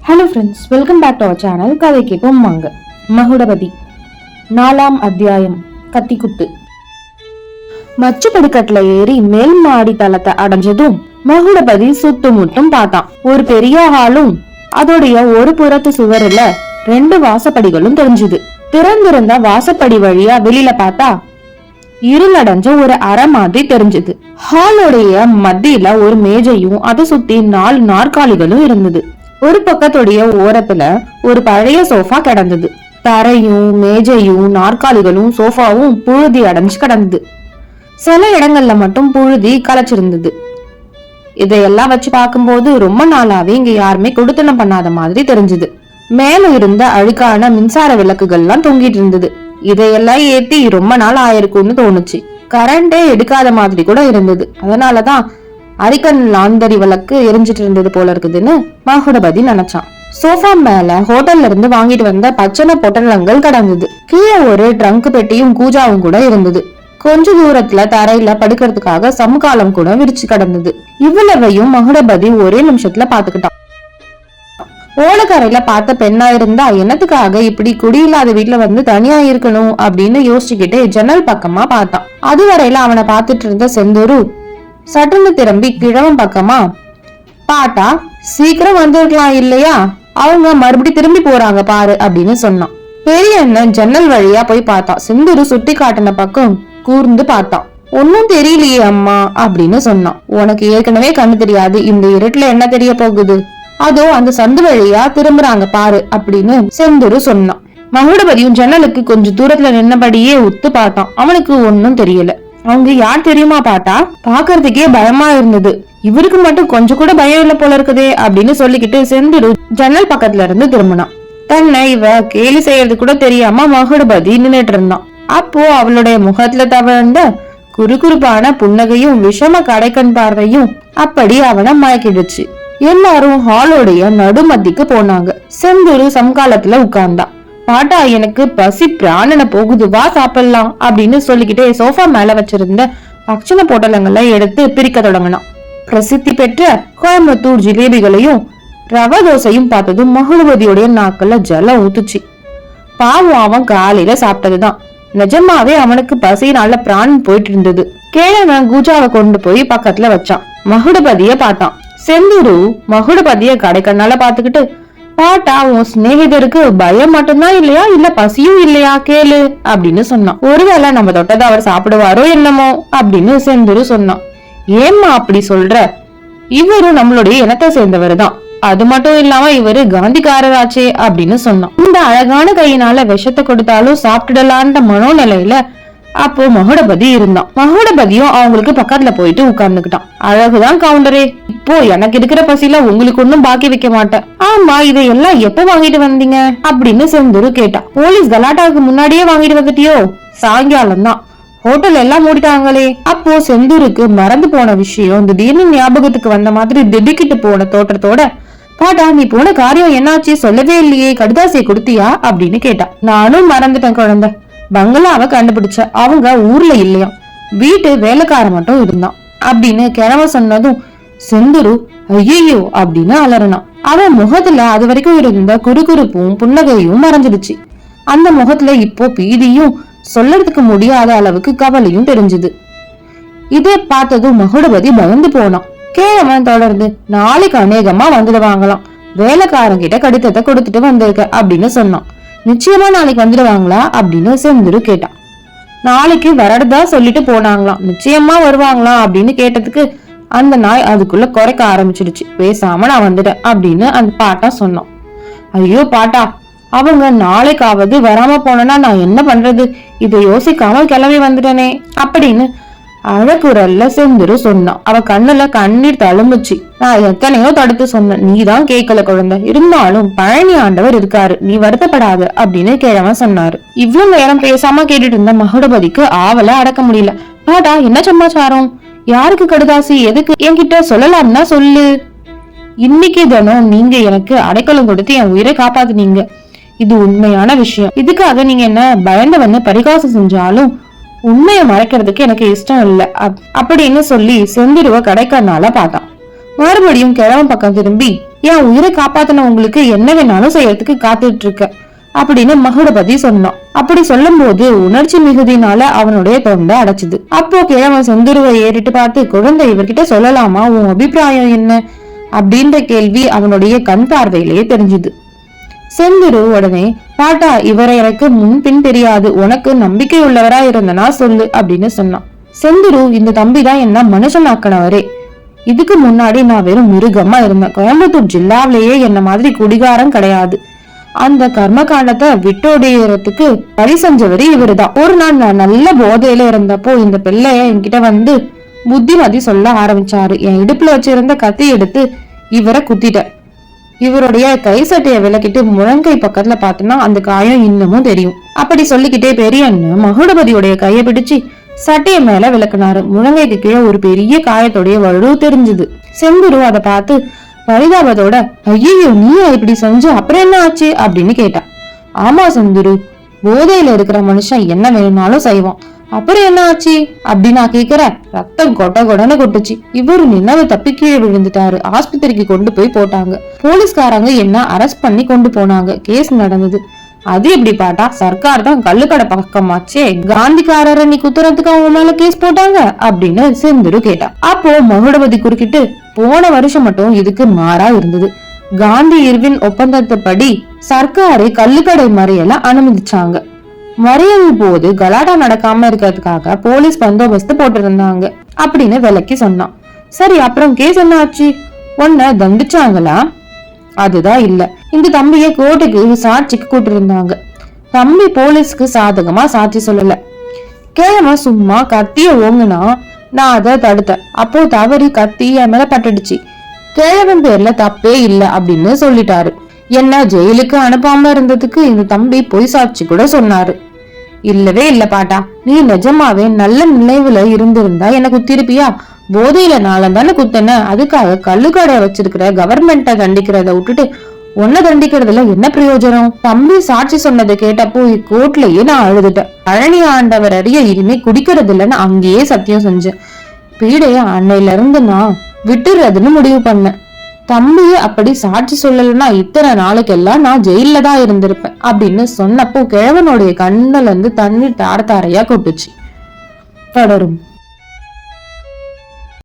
Hello friends, welcome back to our channel. கதை கேட்போம் வாங்க. மகுடபதி 4ஆம் அத்தியாயம். கத்திக்குத்து. மச்சு படிக்கட்டுல ஏறி மேல் மாடி தளத்தை அடைஞ்சதும் மகுடபதி சுத்து முட்டும் பார்த்தான். ஒரு பெரிய ஹாலும் அதோடைய ஒரு புறத்து சுவரில் 2 வாசப்படிகளும் தெரிஞ்சுது. திறந்திருந்த வாசப்படி வழியா வெளியில பார்த்தா இருளடைஞ்ச ஒரு அறை மாதிரி தெரிஞ்சது. ஹாலோடைய மத்தியில ஒரு மேஜையும் அதை சுத்தி 4 நாற்காலிகளும் இருந்தது. ஒரு பக்கத்துடைய ஓரத்துல ஒரு பழைய சோஃபா கிடந்தது. தரையும் மேஜையும் நாற்காலிகளும் சோஃபாவும் புழுதி அடைஞ்சு கிடந்தது. சில இடங்கள்ல மட்டும் புழுதி கலைச்சிருந்தது. இதையெல்லாம் வச்சு பார்க்கும்போது ரொம்ப நாளாவே இங்க யாருமே குடுத்தனம் பண்ணாத மாதிரி தெரிஞ்சது. மேல இருந்த அழுக்கான மின்சார விளக்குகள்லாம் தொங்கிட்டு இருந்தது. இதையெல்லாம் ஏத்தி ரொம்ப நாள் ஆயிருக்கும்னு தோணுச்சு. கரண்டே எடுக்காத மாதிரி கூட இருந்தது. அதனாலதான் அரிக்கன் லாந்தரி விளக்கு எரிஞ்சிட்டு இருந்தது போல இருக்குதுன்னு மகுடபதி நினைச்சான். சோஃபா மேல ஹோட்டல்ல இருந்து வாங்கிட்டு வந்த பச்சனை பொட்டலங்கள் கடந்தது. கீழே ஒரு ட்ரங்க் பெட்டியும் கூஜாவும் கூட இருந்தது. கொஞ்ச தூரத்துல தரையில படுக்கிறதுக்காக சமுகாலம் கூட விரிச்சு கிடந்தது. இவ்வளவையும் மகுடபதி ஒரே நிமிஷத்துல பாத்துக்கிட்டான். ஓலக்கரையில பார்த்த பெண்ணா இருந்தா என்னத்துக்காக இப்படி குடியில்லாத வீட்டுல வந்து தனியா இருக்கணும் அப்படின்னு யோசிச்சுக்கிட்டு ஜன்னல் பக்கமா பார்த்தான். அதுவரையில அவனை பார்த்துட்டு இருந்த செந்தூரு சட்டுன்னு திரும்பி கிழவன் பக்கமா பாட்டா, சீக்கிரம் வந்திருக்கலாம் இல்லையா, அவங்க மறுபடி திரும்பி போறாங்க பாரு அப்படின்னு சொன்னான். பெரிய அண்ணன் ஜன்னல் வழியா போய் பார்த்தான். செந்தூரு சுட்டி காட்டின பக்கம் கூர்ந்து பார்த்தான். ஒன்னும் தெரியலையே அம்மா அப்படின்னு சொன்னான். உனக்கு ஏற்கனவே கண்ணு தெரியாது, இந்த இருட்டுல என்ன தெரிய போகுது, அதோ அந்த சந்து வழியா திரும்புறாங்க பாரு அப்படின்னு செந்தூரு சொன்னான். மகுடபதியும் ஜன்னலுக்கு கொஞ்சம் தூரத்துல நின்னபடியே உத்து பார்த்தான். அவனுக்கு ஒன்னும் தெரியல. அவங்க யார் தெரியுமா பாட்டா, பாக்குறதுக்கே பயமா இருந்தது. இவருக்கு மட்டும் கொஞ்சம் கூட பயம் இல்ல போல இருக்குதே அப்படின்னு சொல்லிக்கிட்டு செந்தூரு ஜன்னல் பக்கத்துல இருந்து திரும்பினான். தன்னை இவ கேலி செய்யறது கூட தெரியாம மகுடபதி நின்னுட்டு இருந்தான். அப்போ அவளுடைய முகத்துல தவழ்ந்த குறுகுறுப்பான புன்னகையும் விஷம கடைக்கண் பார்வையும் அப்படி அவனை மயக்கிடுச்சு. எல்லாரும் ஹாலோடைய நடுமத்திக்கு போனாங்க. செந்தூரு சம்காலத்துல உட்கார்ந்தான். பாட்டா, எனக்கு பசி பிராணன போகுது, வா சாப்பிடலாம் அப்படின்னு சொல்லிக்கிட்டே சோஃபா மேல வச்சிருந்த பச்சனை பொட்டலங்களை எடுத்து பிரிக்க தொடங்கினான். பிரசித்தி பெற்ற கோயம்புத்தூர் ஜிலேபிகளையும் ரவ தோசையும் பார்த்ததும் மகுடபதியோடைய நாக்கல்ல ஜலம் ஊத்துச்சு. பாவம், அவன் காலையில சாப்பிட்டதுதான். நிஜமாவே அவனுக்கு பசினால பிராணன் போயிட்டு இருந்தது. கேழவன் கூஜாவை கொண்டு போய் பக்கத்துல வச்சான். மகுடபதிய பார்த்தான். செந்தூரு மகுடபதிய கடைக்கண்ணால பாத்துக்கிட்டு, பாட்டா, உன் சிநேகிதருக்கு பயம் மட்டும்தான் இல்லையா, இல்ல பசியும் இல்லையா கேளு அப்படின்னு சொன்னான். ஒருவேளை நம்ம தொட்டதை அவர் சாப்பிடுவாரோ என்னமோ அப்படின்னு செந்தூரு சொன்னான். ஏம்மா அப்படி சொல்ற, இவரு நம்மளுடைய இனத்தை சேர்ந்தவர் தான், அது மட்டும் இல்லாம இவரு காந்திக்காரராச்சே அப்படின்னு சொன்னான். இந்த அழகான கையினால விஷத்தை கொடுத்தாலும் சாப்பிட்டுடலான்ற மனோநிலையில அப்போ மகுடபதி இருந்தான். மகுடபதியும் அவங்களுக்கு பக்கத்துல போயிட்டு உட்கார்ந்துக்கிட்டான். அழகுதான் கவுண்டரே, இப்போ எனக்கு இருக்கிற பசியில உங்களுக்கு ஒன்னும் பாக்கி வைக்க மாட்டேன். ஆமா, இதையெல்லாம் எப்ப வாங்கிட்டு வந்தீங்க அப்படின்னு செந்தூரு கேட்டா. போலீஸ் கலாட்டாவுக்கு முன்னாடியே வாங்கிட்டு வந்துட்டியோ? சாயங்காலம் தான், ஹோட்டல் எல்லாம் மூடிட்டாங்களே. அப்போ செந்தூருக்கு மறந்து போன விஷயம் திடீர்னு ஞாபகத்துக்கு வந்த மாதிரி திடுக்கிட்டு போன தோற்றத்தோட, பாட்டா, நீ போன காரியம் என்னாச்சு, சொல்லவே இல்லையே, கடுதாசியை கொடுத்தியா அப்படின்னு கேட்டா. நானும் மறந்துட்டேன் குழந்தை, பங்களாவை கண்டுபிடிச்ச, அவங்க ஊர்ல இல்லையா, வீட்டு வேலைக்கார மட்டும் இருந்தான் அப்படின்னு கிழவ சொன்னதும் செந்தூரு ஐயோ அப்படின்னு அலறினான். அவன் முகத்துல அது வரைக்கும் இருந்த குறுகுறுப்பும் புன்னகையும் மறைஞ்சிடுச்சு. அந்த முகத்துல இப்போ பீதியும் சொல்லறதுக்கு முடியாத அளவுக்கு கவலையும் தெரிஞ்சுது. இதை பார்த்ததும் மகுடபதி பயந்து போனான். கேழவன் தொடர்ந்து, நாளைக்கு அநேகமா வந்துடுவாங்களாம், வேலைக்காரங்கிட்ட கடிதத்தை கொடுத்துட்டு வந்திருக்க அப்படின்னு சொன்னான். நிச்சயமா நாளைக்கு வந்துடுவாங்களா அப்படின்னு செந்தூரு கேட்டான். நாளைக்கு வரதா சொல்லிட்டு போனாங்களாம், நிச்சயமா வருவாங்களா அப்படின்னு கேட்டதுக்கு அந்த நாய் அதுக்குள்ள குறைக்க ஆரம்பிச்சிடுச்சு. பேசாம நான் வந்துட்டேன் அப்படின்னு அந்த பாட்டா சொன்னான். ஐயோ பாட்டா, அவங்க நாளைக்காவது வராம போனா நான் என்ன பண்றது, இதை யோசிக்காம கிளம்பி வந்துட்டனே அப்படின்னு அழகுரல்ல செந்தூரு சொன்னான். அவ கண்ணுல கண்ணீர் தழும்புச்சு. நான் எத்தனையோ தடுத்து சொன்னேன், நீதான் கேட்கல குழந்தை, இருந்தாலும் பழனி ஆண்டவர் இருக்காரு, நீ வருத்தப்படாத அப்படின்னு கிழவன் சொன்னாரு. இவ்வளவு நேரம் பேசாம கேட்டுட்டு இருந்த மகுடபதிக்கு ஆவல அடக்க முடியல. பாட்டா, என்ன சமாச்சாரம், யாருக்கு கடுதாசி, எதுக்கு, என்கிட்ட சொல்லலாம்னா சொல்லு. இன்னைக்கு தினம் நீங்க எனக்கு அடைக்கலம் கொடுத்து என் உயிரை காப்பாத்துனீங்க, இது உண்மையான விஷயம். இதுக்காக நீங்க என்ன பயந்தவன்னு பரிகாசம் செஞ்சாலும் உண்மையை மறைக்கிறதுக்கு எனக்கு இஷ்டம் இல்ல அப்படின்னு சொல்லி செந்தூருவ கடைக்கண்ணால பார்த்தான். மறுபடியும் கிழவன் பக்கம் திரும்பி, என் உயிரை காப்பாத்தின உங்களுக்கு என்ன வேணாலும் செய்யறதுக்கு காத்துட்டு இருக்க அப்படின்னு மகுடபதி சொன்னான். அப்படி சொல்லும் போது உணர்ச்சி மிகுதினால அவனுடைய தொண்டை அடைச்சுது. அப்போ கிழவன் செந்துருவை ஏறிட்டு பார்த்து, குழந்தை இவர்கிட்ட சொல்லலாமா, உன் அபிப்பிராயம் என்ன அப்படின்ற கேள்வி அவனுடைய கண் பார்வையிலேயே தெரிஞ்சுது. செந்துரு உடனே, பாட்டா இவரை எனக்கு முன்பின் தெரியாது, உனக்கு நம்பிக்கை உள்ளவரா இருந்தனா சொல்லு அப்படின்னு சொன்னான். செந்துரு, இந்த தம்பிதான் என்ன மனுஷனாக்கனவரே, இதுக்கு முன்னாடி நான் வெறும் மிருகமா இருந்தேன். கோயம்புத்தூர் ஜில்லாவிலேயே என்ன மாதிரி குடிகாரம் கிடையாது. அந்த கர்ம காண்டத்தை விட்டோடையறதுக்கு வழி செஞ்சவரு இவருதான். ஒரு நாள் நான் நல்ல போதையில இருந்தப்போ இந்த பிள்ளைய என்கிட்ட வந்து புத்திமதி சொல்ல ஆரம்பிச்சாரு. என் இடுப்புல வச்சிருந்த கத்தி எடுத்து இவரை குத்திட்டேன். இவருடைய கை சட்டையை விளக்கிட்டு முழங்கை பக்கத்துல பார்த்தோம்னா அந்த காயம் இன்னமும் தெரியும். அப்படி சொல்லிக்கிட்டே பெரிய அண்ணன் மகுடபதியோடைய கையை பிடிச்சு சட்டையை மேல விளக்குனாரு. முழங்கைக்கு கீழே ஒரு பெரிய காயத்தோடைய வலு தெரிஞ்சுது. செந்துரு அதை பார்த்து பரிதாபத்தோட, ஐயோ நீயா இப்படி செஞ்சு அப்புறம் என்ன ஆச்சு அப்படின்னு கேட்டான். ஆமா செந்துரு, போதையில இருக்கிற மனுஷன் என்ன வேணும்னாலும் செய்வான், அப்புறம் என்ன ஆச்சு அப்படி நான் கேக்குற, ரத்தம் கொட்ட கொடன்னு கொட்டுச்சு. இவரு நினைவு தப்பி கீழே விழுந்துட்டாரு. ஆஸ்பத்திரிக்கு கொண்டு போய் போட்டாங்க. போலீஸ்காரங்க என்ன அரெஸ்ட் பண்ணி கொண்டு போனாங்க. கேஸ் நடந்தது. அது எப்படி பாட்டா, சர்க்கார் தான் கள்ளுக்கடை பக்கமாச்சே, காந்திக்காரரை நீ குத்துறதுக்கு அவங்க மேல கேஸ் போட்டாங்க அப்படின்னு செந்துரு கேட்டா. அப்போ மகுடபதி குறுக்கிட்டு, போன வருஷம் மட்டும் இதுக்கு மாறா இருந்தது. காந்தி இர்வின் ஒப்பந்தத்தைப்படி சர்க்காரு கள்ளுக்கடை மறியல அனுமதிச்சாங்க. மறியல் போது கலாட்டா நடக்காம இருக்கிறதுக்காக போலீஸ் பந்தோபஸ்து போட்டு இருந்தாங்க அப்படின்னு விளக்கி சொன்னான். சரி, அப்புறம் கேஸ் என்ன ஆச்சு, உன்னை தண்டிச்சாங்களா? அதுதான் இல்ல, இந்த தம்பிய கோர்ட்டுக்கு சாட்சிக்கு கூட்டு இருந்தாங்க. தம்பி போலீஸ்க்கு சாதகமா சாட்சி சொல்லல. கிழவன் சும்மா கத்திய ஓங்குனா நான் அதை தடுத்தேன். அப்போ தவறி கத்தி என் மேல பட்டுடுச்சு. கிழவன் பேர்ல தப்பே இல்ல அப்படின்னு சொல்லிட்டாரு. என்ன ஜெயிலுக்கு அனுப்பாம இருந்ததுக்கு இந்த தம்பி பொய் சாட்சி கூட சொன்னாரு. இல்லவே இல்ல பாட்டா, நீ நிஜமாவே நல்ல நினைவுல இருந்திருந்தா என்ன குத்திருப்பியா? போதையில நாளம் தானே குத்தன, அதுக்காக கள்ளுக்கடை வச்சிருக்கிற கவர்மெண்ட்டை தண்டிக்கிறத விட்டுட்டு உன்னை தண்டிக்கிறதுல என்ன பிரயோஜனம்? தம்பி சாட்சி சொன்னதை கேட்டப்போ கோர்ட்லயே நான் அழுதுட்டேன். பழனி ஆண்டவர் அறிய இனிமே குடிக்கிறது இல்லைன்னு அங்கேயே சத்தியம் செஞ்சேன். பீடைய அன்னையில இருந்து நான் விட்டுறதுன்னு முடிவு பண்ணேன். தம்பியே அப்படி சாட்சி சொல்லலன்னா இத்தனை நாளைக்கெல்லாம் நான் ஜெயில தான் இருந்திருப்பேன் அப்படின்னு சொன்னப்போ கிழவனுடைய கண்ணுல இருந்து தண்ணீர் தார தாரையா கொட்டுச்சு. தொடரும்.